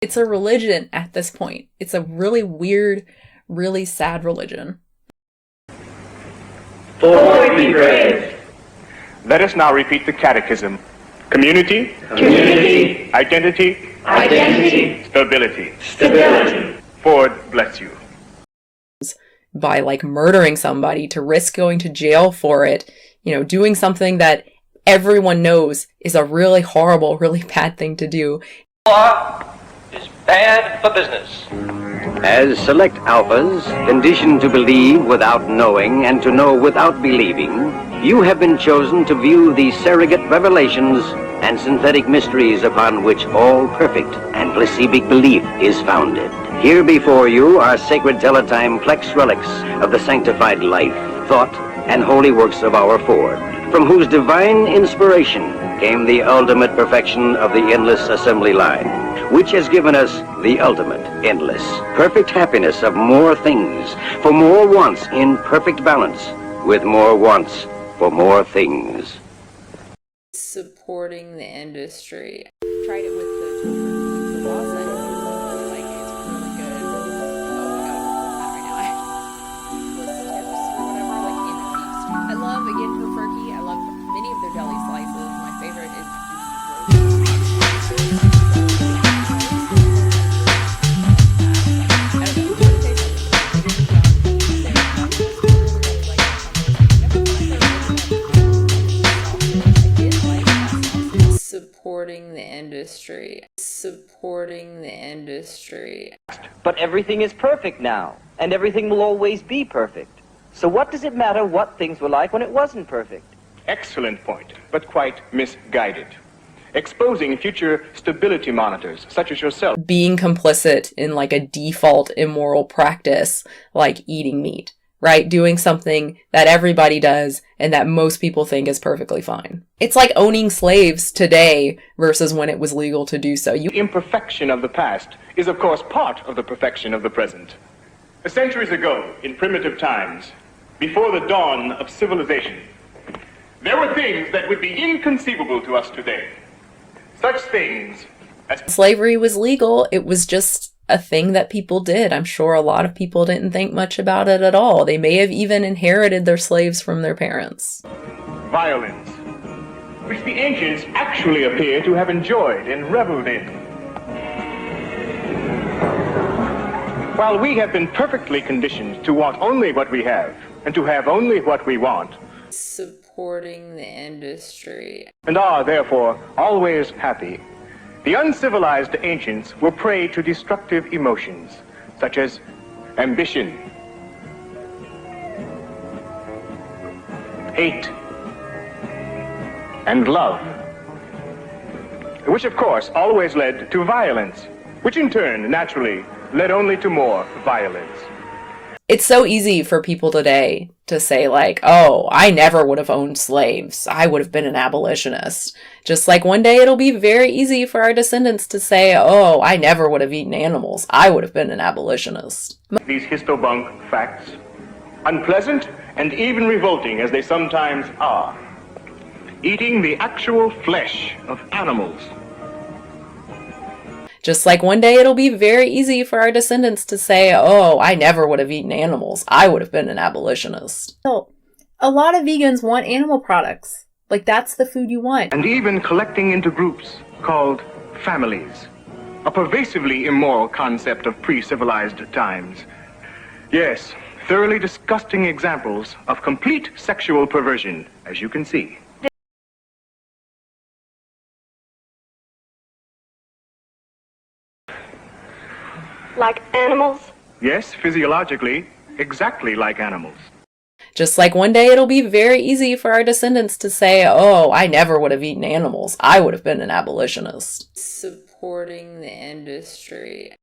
It's a religion at this point. It's a really weird, really sad religion. Lord be praised. Let us now repeat the catechism. Community, Community, identity, identity, stability. stability. Ford bless you. By like murdering somebody to risk going to jail for it, doing something that everyone knows is a really horrible, really bad thing to do. Law is bad for business. As select alphas, conditioned to believe without knowing and to know without believing, you have been chosen to view the surrogate revelations and synthetic mysteries upon which all perfect and placibic belief is founded. Here before you are sacred teletime plex relics of the sanctified life, thought, and holy works of our Ford, from whose divine inspiration came the ultimate perfection of the endless assembly line, which has given us the ultimate, endless, perfect happiness of more things, for more wants in perfect balance, with more wants for more things. Supporting the industry. Tried it with the children. The law said like it's really good. Oh my god, I'm right now. With tips or whatever, like in the beef stew. I love again tofurkey. I love many of their deli slices. My favorite is supporting the industry. Supporting the industry. But everything is perfect now, and everything will always be perfect. So what does it matter what things were like when it wasn't perfect? Excellent point, but quite misguided. Exposing future stability monitors, such as yourself. Being complicit in like a default immoral practice, like eating meat, right? Doing something that everybody does and that most people think is perfectly fine. It's like owning slaves today versus when it was legal to do so. The imperfection of the past is, of course, part of the perfection of the present. Centuries ago, in primitive times, before the dawn of civilization, there were things that would be inconceivable to us today. Such things as slavery was legal. It was just a thing that people did. I'm sure a lot of people didn't think much about it at all. They may have even inherited their slaves from their parents. violence, which the ancients actually appear to have enjoyed and reveled in. While we have been perfectly conditioned to want only what we have and to have only what we want, supporting the industry, and are therefore always happy, the uncivilized ancients were prey to destructive emotions such as ambition, hate, and love, which of course always led to violence, which in turn naturally led only to more violence. It's so easy for people today to say like, oh, I never would have owned slaves. I would have been an abolitionist. Just like one day it'll be very easy for our descendants to say, oh, I never would have eaten animals. I would have been an abolitionist. These histobunk facts, unpleasant and even revolting as they sometimes are, eating the actual flesh of animals. Just like one day it'll be very easy for our descendants to say, oh, I never would have eaten animals. I would have been an abolitionist. So, a lot of vegans want animal products. Like, that's the food you want. And even collecting into groups called families, a pervasively immoral concept of pre-civilized times. Yes, thoroughly disgusting examples of complete sexual perversion, as you can see. Like animals? Yes, physiologically, exactly like animals. Just like one day it'll be very easy for our descendants to say, oh, I never would have eaten animals. I would have been an abolitionist. Supporting the industry.